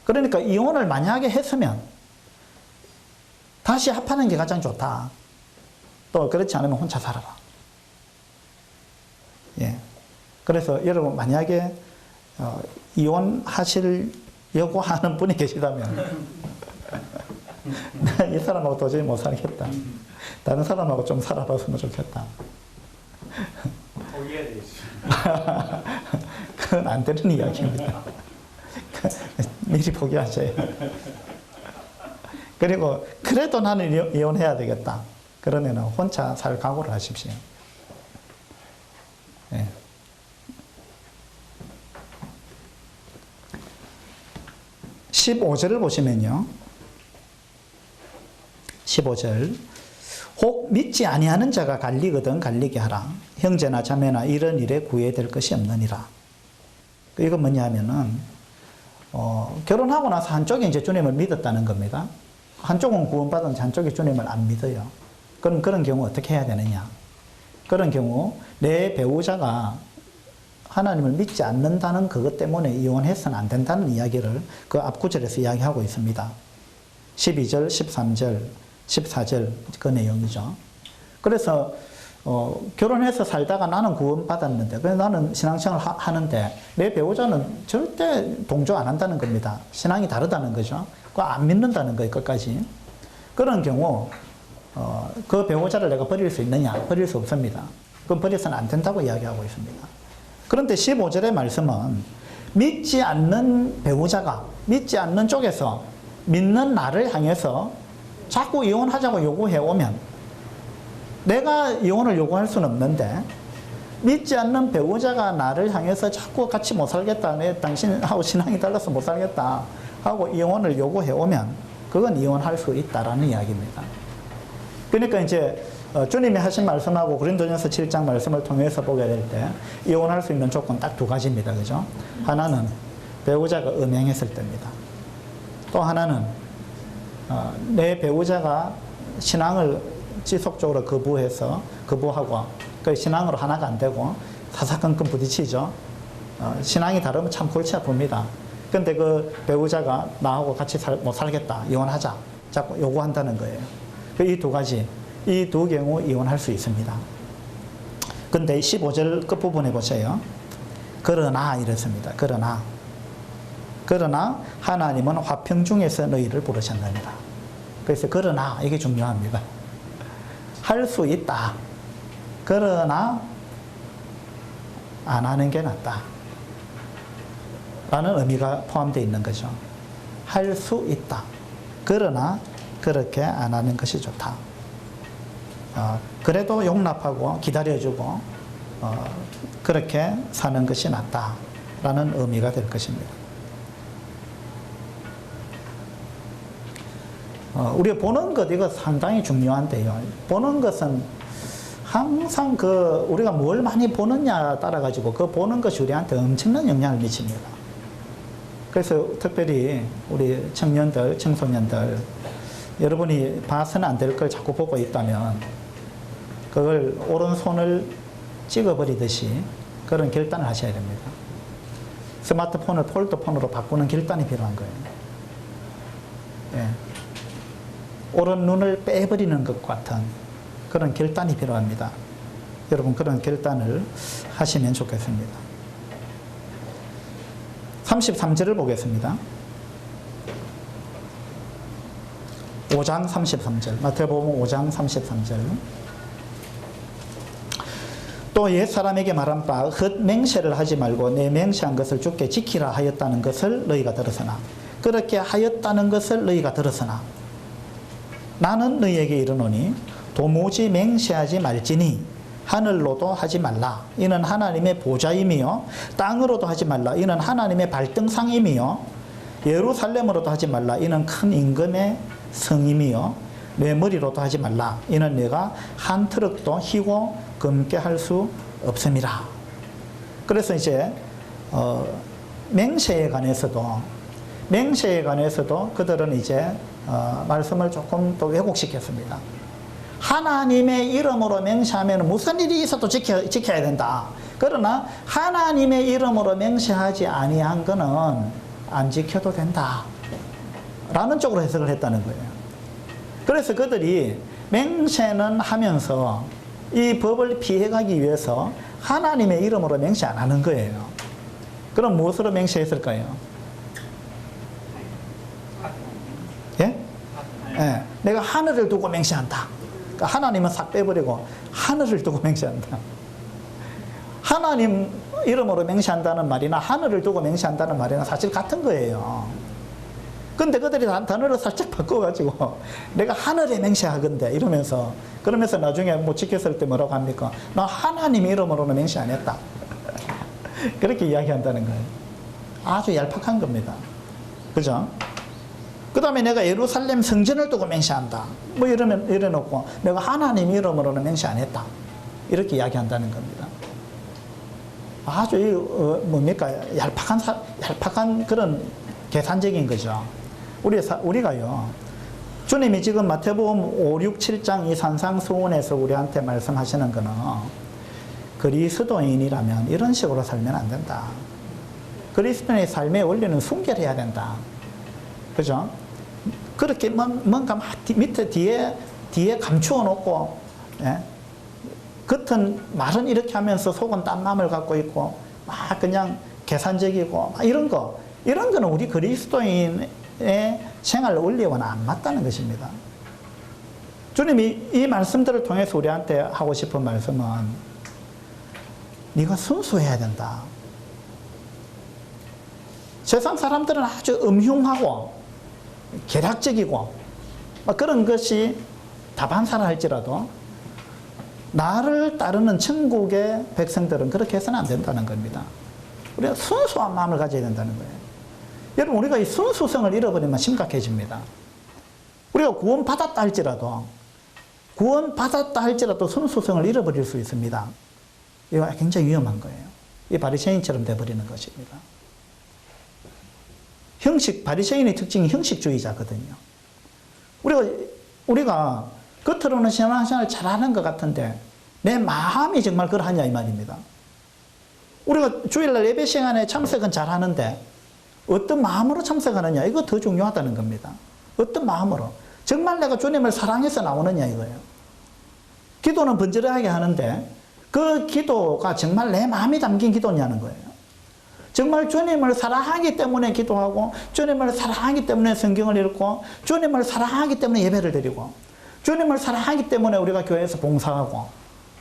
그러니까 이혼을 만약에 했으면 다시 합하는 게 가장 좋다. 또 그렇지 않으면 혼자 살아라. 예. 그래서 여러분 만약에 이혼하시려고 하는 분이 계시다면 이 사람하고 도저히 못 살겠다. 다른 사람하고 좀 살아봤으면 좋겠다. 포기해야 되겠지. 그건 안 되는 이야기입니다. 미리 포기하세요. 그리고 그래도 나는 이혼해야 되겠다. 그러면 혼자 살 각오를 하십시오. 예. 15절을 보시면요. 15절. 혹 믿지 아니하는 자가 갈리거든 갈리게 하라. 형제나 자매나 이런 일에 구애될 것이 없느니라. 이건 뭐냐 하면은, 결혼하고 나서 한쪽이 이제 주님을 믿었다는 겁니다. 한쪽은 구원받았는데 한쪽이 주님을 안 믿어요. 그럼 그런 경우 어떻게 해야 되느냐? 그런 경우 내 배우자가 하나님을 믿지 않는다는 그것 때문에 이혼해서는 안 된다는 이야기를 그 앞구절에서 이야기하고 있습니다. 12절, 13절, 14절 그 내용이죠. 그래서 결혼해서 살다가 나는 구원받았는데 그래서 나는 신앙생활을 하는데 내 배우자는 절대 동조 안 한다는 겁니다. 신앙이 다르다는 거죠. 그거 안 믿는다는 거예요, 끝까지. 그런 경우 그 배우자를 내가 버릴 수 있느냐? 버릴 수 없습니다. 그건 버려서는 안 된다고 이야기하고 있습니다. 그런데 15절의 말씀은 믿지 않는 배우자가 믿지 않는 쪽에서 믿는 나를 향해서 자꾸 이혼하자고 요구해 오면 내가 이혼을 요구할 수는 없는데 믿지 않는 배우자가 나를 향해서 자꾸 같이 못 살겠다. 내 당신하고 신앙이 달라서 못 살겠다. 하고 이혼을 요구해 오면 그건 이혼할 수 있다라는 이야기입니다. 그러니까 이제 주님이 하신 말씀하고 고린도전서 7장 말씀을 통해서 보게 될 때 이혼할 수 있는 조건 딱 두 가지입니다. 그죠? 하나는 배우자가 음행했을 때입니다. 또 하나는 내 배우자가 신앙을 지속적으로 거부하고 그 신앙으로 하나가 안 되고 사사건건 부딪히죠. 신앙이 다르면 참 골치 아픕니다. 근데 그 배우자가 나하고 같이 못 살겠다. 이혼하자. 자꾸 요구한다는 거예요. 이 두 가지, 이 두 경우 이혼할 수 있습니다. 근데 15절 끝부분에 보세요. 그러나 이렇습니다. 그러나 하나님은 화평 중에서 너희를 부르셨느니라. 그래서 그러나 이게 중요합니다. 할 수 있다. 그러나 안 하는 게 낫다. 라는 의미가 포함되어 있는 거죠. 할 수 있다. 그러나 그렇게 안 하는 것이 좋다. 그래도 용납하고 기다려주고 그렇게 사는 것이 낫다라는 의미가 될 것입니다. 우리가 보는 것 이거 상당히 중요한데요. 보는 것은 항상 우리가 뭘 많이 보느냐 따라 가지고 그 보는 것이 우리한테 엄청난 영향을 미칩니다. 그래서 특별히 우리 청년들, 청소년들 여러분이 봐서는 안 될 걸 자꾸 보고 있다면 그걸 오른손을 찍어버리듯이 그런 결단을 하셔야 됩니다. 스마트폰을 폴더폰으로 바꾸는 결단이 필요한 거예요. 예. 오른 눈을 빼버리는 것 같은 그런 결단이 필요합니다. 여러분 그런 결단을 하시면 좋겠습니다. 33절을 보겠습니다. 5장 33절 마태복음 5장 33절 또 옛사람에게 말한 바 헛맹세를 하지 말고 내 맹세한 것을 주께 지키라 하였다는 것을 너희가 들었으나 그렇게 하였다는 것을 너희가 들었으나 나는 너희에게 이르노니 도무지 맹세하지 말지니 하늘로도 하지 말라. 이는 하나님의 보좌임이요. 땅으로도 하지 말라. 이는 하나님의 발등상임이요. 예루살렘으로도 하지 말라. 이는 큰 임금의 성임이요. 내 머리로도 하지 말라. 이는 내가 한 트럭도 희고 검게 할 수 없음이라. 그래서 이제 맹세에 관해서도 그들은 이제 말씀을 조금 더 왜곡시켰습니다. 하나님의 이름으로 맹세하면 무슨 일이 있어도 지켜야 된다. 그러나 하나님의 이름으로 맹세하지 아니한 거는 안 지켜도 된다. 라는 쪽으로 해석을 했다는 거예요. 그래서 그들이 맹세는 하면서 이 법을 피해가기 위해서 하나님의 이름으로 맹세 안 하는 거예요. 그럼 무엇으로 맹세했을까요? 예? 예. 내가 하늘을 두고 맹세한다. 그러니까 하나님은 싹 빼버리고 하늘을 두고 맹세한다. 하나님 이름으로 맹세한다는 말이나 하늘을 두고 맹세한다는 말이나 사실 같은 거예요. 근데 그들이 단어를 살짝 바꿔가지고 내가 하늘에 맹세하건대 이러면서 그러면서 나중에 못 지켰을 때 뭐라고 합니까? 나 하나님 이름으로는 맹세 안 했다. 그렇게 이야기한다는 거예요. 아주 얄팍한 겁니다. 그죠? 그 다음에 내가 예루살렘 성전을 두고 맹세한다. 뭐 이래놓고 내가 하나님 이름으로는 맹세 안 했다. 이렇게 이야기한다는 겁니다. 아주 뭡니까? 얄팍한 그런 계산적인 거죠. 우리가요, 주님이 지금 마태복음 5, 6, 7장 이 산상수훈에서 우리한테 말씀하시는 거는 그리스도인이라면 이런 식으로 살면 안 된다. 그리스도인의 삶의 원리는 순결해야 된다. 그죠? 그렇게 뭔가 밑에 뒤에 감추어 놓고, 예? 겉은 말은 이렇게 하면서 속은 딴 마음을 갖고 있고, 막 그냥 계산적이고, 막 이런 거는 우리 그리스도인의 생활 원리와는 안 맞다는 것입니다. 주님이 이 말씀들을 통해서 우리한테 하고 싶은 말씀은 네가 순수해야 된다. 세상 사람들은 아주 음흉하고 계략적이고 그런 것이 다반사라 할지라도 나를 따르는 천국의 백성들은 그렇게 해서는 안 된다는 겁니다. 우리가 순수한 마음을 가져야 된다는 거예요. 여러분, 우리가 이 순수성을 잃어버리면 심각해집니다. 우리가 구원받았다 할지라도 순수성을 잃어버릴 수 있습니다. 이거 굉장히 위험한 거예요. 이 바리새인처럼 돼버리는 것입니다. 바리새인의 특징이 형식주의자거든요. 우리가 겉으로는 신앙생활 잘하는 것 같은데 내 마음이 정말 그러하냐 이 말입니다. 우리가 주일날 예배 시간에 참석은 잘하는데 어떤 마음으로 참석하느냐, 이거 더 중요하다는 겁니다. 어떤 마음으로. 정말 내가 주님을 사랑해서 나오느냐 이거예요. 기도는 번지르하게 하는데 그 기도가 정말 내 마음이 담긴 기도냐는 거예요. 정말 주님을 사랑하기 때문에 기도하고, 주님을 사랑하기 때문에 성경을 읽고, 주님을 사랑하기 때문에 예배를 드리고, 주님을 사랑하기 때문에 우리가 교회에서 봉사하고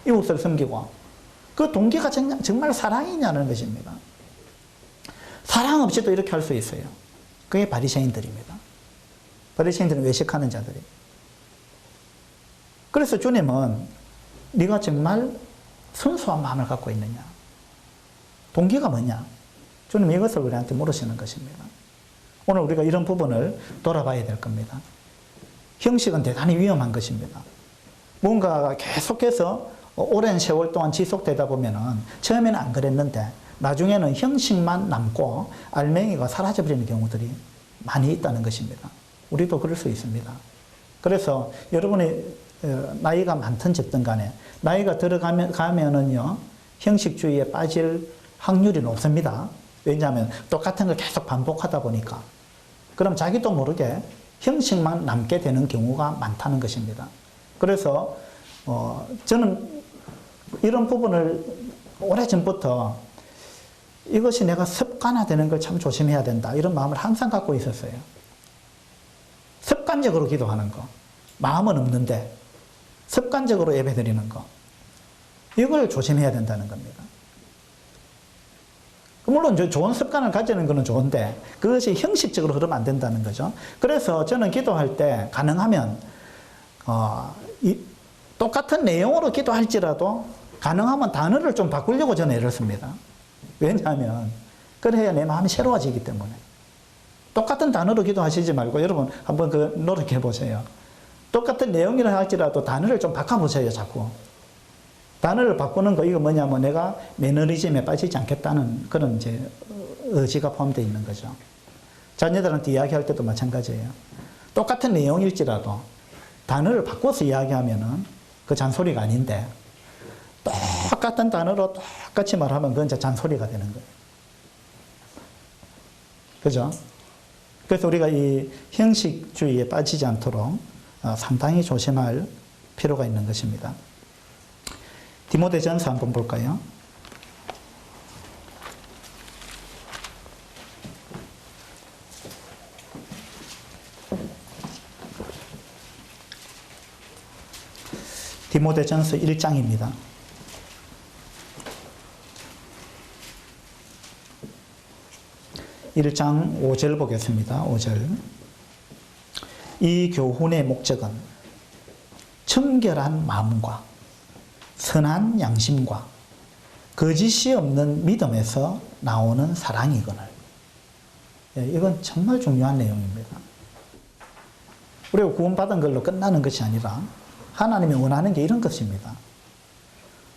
이웃을 섬기고, 그 동기가 정말 사랑이냐는 것입니다. 사랑 없이도 이렇게 할 수 있어요. 그게 바리새인들입니다. 바리새인들은 외식하는 자들이. 그래서 주님은 네가 정말 순수한 마음을 갖고 있느냐, 동기가 뭐냐, 주님 이것을 우리한테 물으시는 것입니다. 오늘 우리가 이런 부분을 돌아봐야 될 겁니다. 형식은 대단히 위험한 것입니다. 뭔가 계속해서 오랜 세월 동안 지속되다 보면은 처음에는 안 그랬는데 나중에는 형식만 남고 알맹이가 사라져버리는 경우들이 많이 있다는 것입니다. 우리도 그럴 수 있습니다. 그래서 여러분이 나이가 많든 적든 간에 나이가 들어가면은요, 형식주의에 빠질 확률이 높습니다. 왜냐하면 똑같은 걸 계속 반복하다 보니까. 그럼 자기도 모르게 형식만 남게 되는 경우가 많다는 것입니다. 그래서 저는 이런 부분을 오래전부터 이것이 내가 습관화되는 걸 참 조심해야 된다, 이런 마음을 항상 갖고 있었어요. 습관적으로 기도하는 거, 마음은 없는데 습관적으로 예배드리는 거, 이걸 조심해야 된다는 겁니다. 물론 좋은 습관을 가지는 것은 좋은데 그것이 형식적으로 흐르면 안 된다는 거죠. 그래서 저는 기도할 때 가능하면 똑같은 내용으로 기도할지라도 가능하면 단어를 좀 바꾸려고 저는 애를 씁니다. 왜냐하면 그래야 내 마음이 새로워지기 때문에. 똑같은 단어로 기도하시지 말고 여러분 한번 노력해 보세요. 똑같은 내용이라 할지라도 단어를 좀 바꿔보세요. 자꾸. 단어를 바꾸는 거 이거 뭐냐면 내가 매너리즘에 빠지지 않겠다는 그런 이제 의지가 포함되어 있는 거죠. 자녀들한테 이야기할 때도 마찬가지예요. 똑같은 내용일지라도 단어를 바꿔서 이야기하면은 그 잔소리가 아닌데 똑같은 단어로 똑같이 말하면 그건 이제 잔소리가 되는 거예요. 그죠? 그래서 우리가 이 형식주의에 빠지지 않도록 상당히 조심할 필요가 있는 것입니다. 디모데전서 한번 볼까요? 디모데전서 1장입니다. 1장 5절 보겠습니다. 5절. 이 교훈의 목적은 청결한 마음과 선한 양심과 거짓이 없는 믿음에서 나오는 사랑이거늘. 이건 정말 중요한 내용입니다. 우리가 구원받은 걸로 끝나는 것이 아니라 하나님이 원하는 게 이런 것입니다.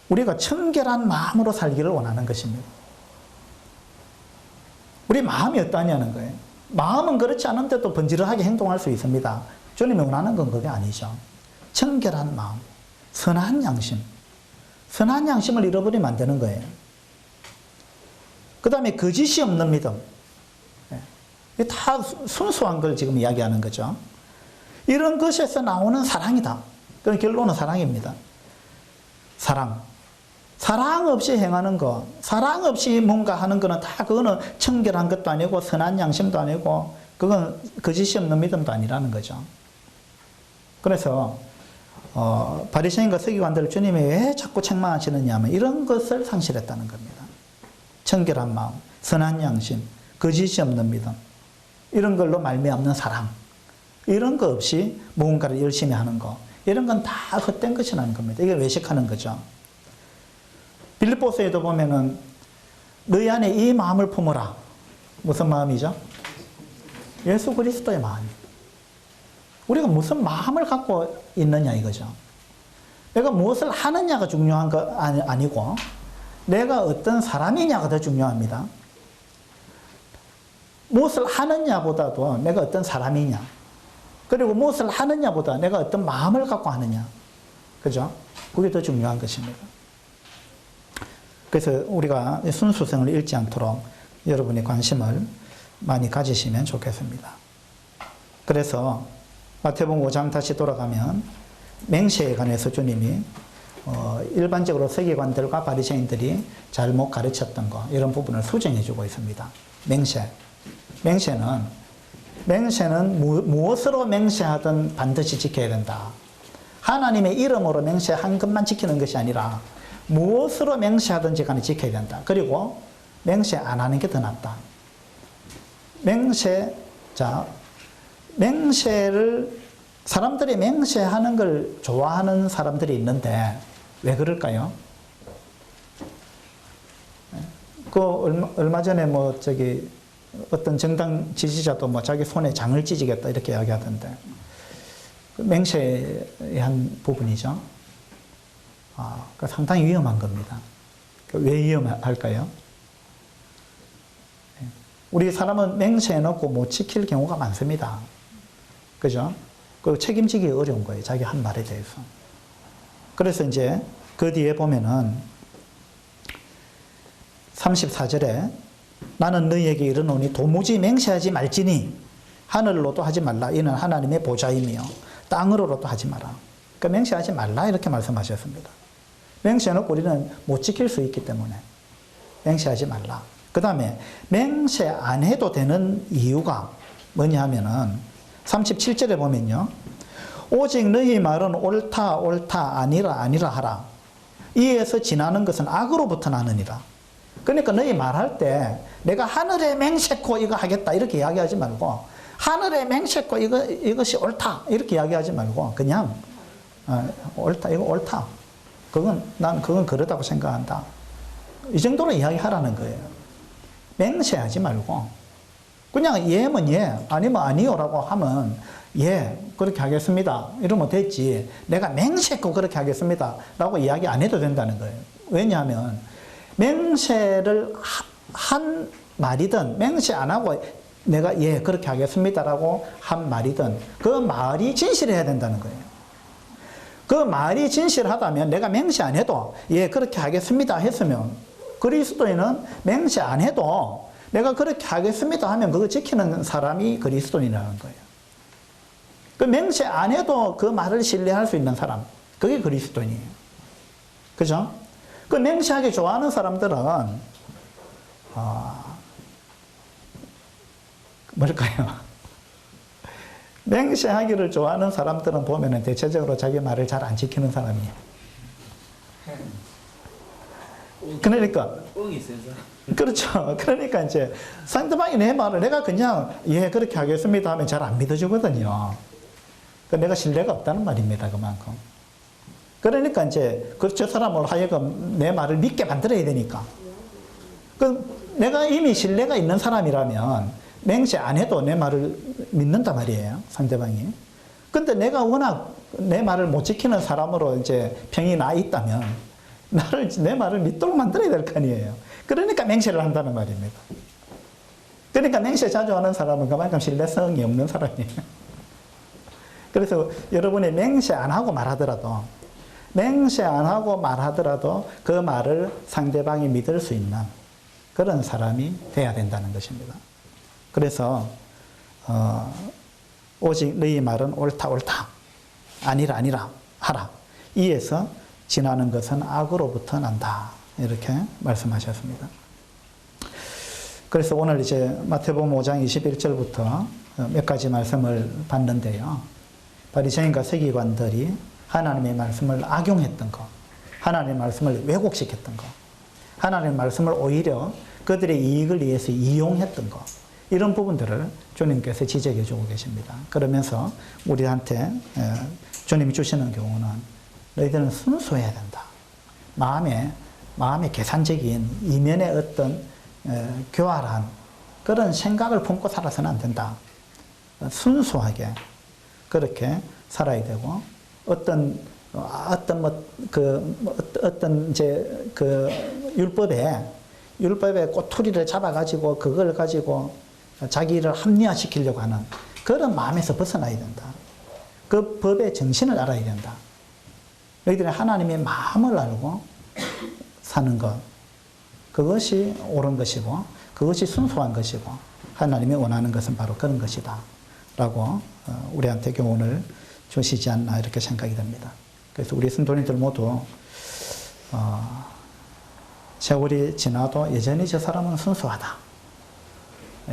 우리가 청결한 마음으로 살기를 원하는 것입니다. 우리 마음이 어떠냐는 거예요. 마음은 그렇지 않은데도 번지르하게 행동할 수 있습니다. 주님이 원하는 건 그게 아니죠. 청결한 마음, 선한 양심. 선한 양심을 잃어버리면 안 되는 거예요. 그 다음에 거짓이 없는 믿음. 이게 다 순수한 걸 지금 이야기하는 거죠. 이런 것에서 나오는 사랑이다. 그런 결론은 사랑입니다. 사랑. 사랑 없이 행하는 거, 사랑 없이 뭔가 하는 거는 다 그거는 청결한 것도 아니고 선한 양심도 아니고 그건 거짓이 없는 믿음도 아니라는 거죠. 그래서 바리새인과 서기관들을 주님이 왜 자꾸 책망하시느냐 하면 이런 것을 상실했다는 겁니다. 청결한 마음, 선한 양심, 거짓이 없는 믿음, 이런 걸로 말미암는 사랑, 이런 거 없이 무언가를 열심히 하는 거, 이런 건 다 헛된 것이라는 겁니다. 이게 외식하는 거죠. 빌립보서에도 보면은 너희 안에 이 마음을 품어라. 무슨 마음이죠? 예수 그리스도의 마음. 우리가 무슨 마음을 갖고 있느냐 이거죠. 내가 무엇을 하느냐가 중요한 거 아니고 내가 어떤 사람이냐가 더 중요합니다. 무엇을 하느냐보다도 내가 어떤 사람이냐, 그리고 무엇을 하느냐보다 내가 어떤 마음을 갖고 하느냐, 그죠? 그게 더 중요한 것입니다. 그래서 우리가 순수성을 잃지 않도록 여러분의 관심을 많이 가지시면 좋겠습니다. 그래서 마태복음 5장 다시 돌아가면 맹세에 관해서 주님이 일반적으로 서기관들과 바리새인들이 잘못 가르쳤던 것, 이런 부분을 수정해 주고 있습니다. 맹세는 무엇으로 맹세하든 반드시 지켜야 된다. 하나님의 이름으로 맹세한 것만 지키는 것이 아니라 무엇으로 맹세하든지 간에 지켜야 된다. 그리고 맹세 안 하는 게 더 낫다. 맹세를, 사람들이 맹세하는 걸 좋아하는 사람들이 있는데 왜 그럴까요? 얼마 전에 어떤 정당 지지자도 자기 손에 장을 찢이겠다 이렇게 이야기하던데, 맹세한 부분이죠. 상당히 위험한 겁니다. 왜 위험할까요? 우리 사람은 맹세해놓고 못 지킬 경우가 많습니다. 그죠? 그 책임지기 어려운 거예요. 자기 한 말에 대해서. 그래서 이제 그 뒤에 보면은 34절에 나는 너희에게 이르노니 도무지 맹세하지 말지니 하늘로도 하지 말라. 이는 하나님의 보좌이며 땅으로도 하지 마라. 그러니까 맹세하지 말라 이렇게 말씀하셨습니다. 맹세해놓고 우리는 못 지킬 수 있기 때문에 맹세하지 말라. 그 다음에 맹세 안 해도 되는 이유가 뭐냐 하면은 37절에 보면요, 오직 너희 말은 옳다 아니라 하라. 이에서 지나는 것은 악으로부터 나느니라. 그러니까 너희 말할 때 내가 하늘에 맹세코 이거 하겠다 이렇게 이야기하지 말고, 하늘에 맹세코 이것이 옳다 이렇게 이야기하지 말고 그냥 옳다, 이거 옳다. 난 그건 그러다고 생각한다. 이 정도로 이야기하라는 거예요. 맹세하지 말고, 그냥 예면 예, 아니면 아니요라고 하면, 예, 그렇게 하겠습니다. 이러면 됐지. 내가 맹세코 그렇게 하겠습니다. 라고 이야기 안 해도 된다는 거예요. 왜냐하면, 맹세를 한 말이든, 맹세 안 하고 내가 예, 그렇게 하겠습니다라고 한 말이든, 그 말이 진실해야 된다는 거예요. 그 말이 진실하다면 내가 맹세 안 해도 예, 그렇게 하겠습니다 했으면, 그리스도인은 맹세 안 해도 내가 그렇게 하겠습니다 하면 그거 지키는 사람이 그리스도인이라는 거예요. 그 맹세 안 해도 그 말을 신뢰할 수 있는 사람, 그게 그리스도인이에요. 그죠? 그 맹세하기 좋아하는 사람들은 뭘까요? 맹세하기를 좋아하는 사람들은 보면은 대체적으로 자기 말을 잘 안 지키는 사람이에요. 그러니까 뻥이 센 사람. 그렇죠. 그러니까 이제 상대방이 내 말을 내가 그냥 예 그렇게 하겠습니다 하면 잘 안 믿어주거든요. 내가 신뢰가 없다는 말입니다. 그만큼. 그러니까 이제 저 사람을 하여금 내 말을 믿게 만들어야 되니까. 내가 이미 신뢰가 있는 사람이라면 맹세 안 해도 내 말을 믿는단 말이에요. 상대방이. 근데 내가 워낙 내 말을 못 지키는 사람으로 이제 평이 나 있다면 내 말을 믿도록 만들어야 될 거 아니에요. 그러니까 맹세를 한다는 말입니다. 그러니까 맹세 자주 하는 사람은 그만큼 신뢰성이 없는 사람이에요. 그래서 여러분이 맹세 안 하고 말하더라도 그 말을 상대방이 믿을 수 있는 그런 사람이 돼야 된다는 것입니다. 그래서 오직 너희 말은 옳다 아니라 하라. 이에서 지나는 것은 악으로부터 난다. 이렇게 말씀하셨습니다. 그래서 오늘 이제 마태복음 5장 21절부터 몇 가지 말씀을 봤는데요. 바리새인과 서기관들이 하나님의 말씀을 악용했던 것, 하나님의 말씀을 왜곡시켰던 것, 하나님의 말씀을 오히려 그들의 이익을 위해서 이용했던 것, 이런 부분들을 주님께서 지적해 주고 계십니다. 그러면서 우리한테 주님이 주시는 교훈은 너희들은 순수해야 된다. 마음에 계산적인 이면의 어떤 교활한 그런 생각을 품고 살아서는 안 된다. 순수하게 그렇게 살아야 되고 어떤 이제 그 율법의 꼬투리를 잡아가지고 그걸 가지고 자기를 합리화시키려고 하는 그런 마음에서 벗어나야 된다. 그 법의 정신을 알아야 된다. 너희들이 하나님의 마음을 알고 사는 것, 그것이 옳은 것이고 그것이 순수한 것이고 하나님이 원하는 것은 바로 그런 것이다 라고 우리한테 교훈을 주시지 않나 이렇게 생각이 됩니다. 그래서 우리 성도님들 모두 세월이 지나도 여전히 저 사람은 순수하다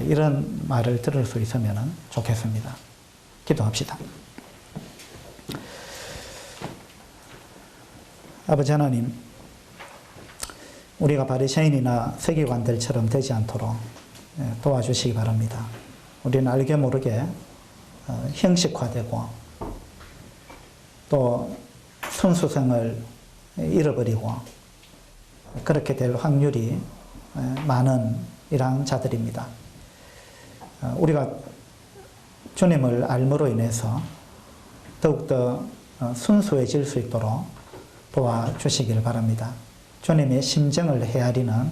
이런 말을 들을 수 있으면 좋겠습니다. 기도합시다. 아버지 하나님, 우리가 바리새인이나 서기관들처럼 되지 않도록 도와주시기 바랍니다. 우리는 알게 모르게 형식화되고 또 순수성을 잃어버리고 그렇게 될 확률이 많은 이러한 자들입니다. 우리가 주님을 알므로 인해서 더욱더 순수해질 수 있도록 도와주시길 바랍니다. 주님의 심정을 헤아리는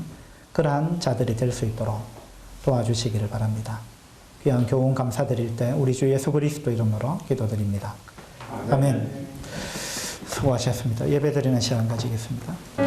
그러한 자들이 될 수 있도록 도와주시기를 바랍니다. 귀한 교훈 감사드릴 때 우리 주 예수 그리스도 이름으로 기도드립니다. 아멘. 수고하셨습니다. 예배드리는 시간 가지겠습니다.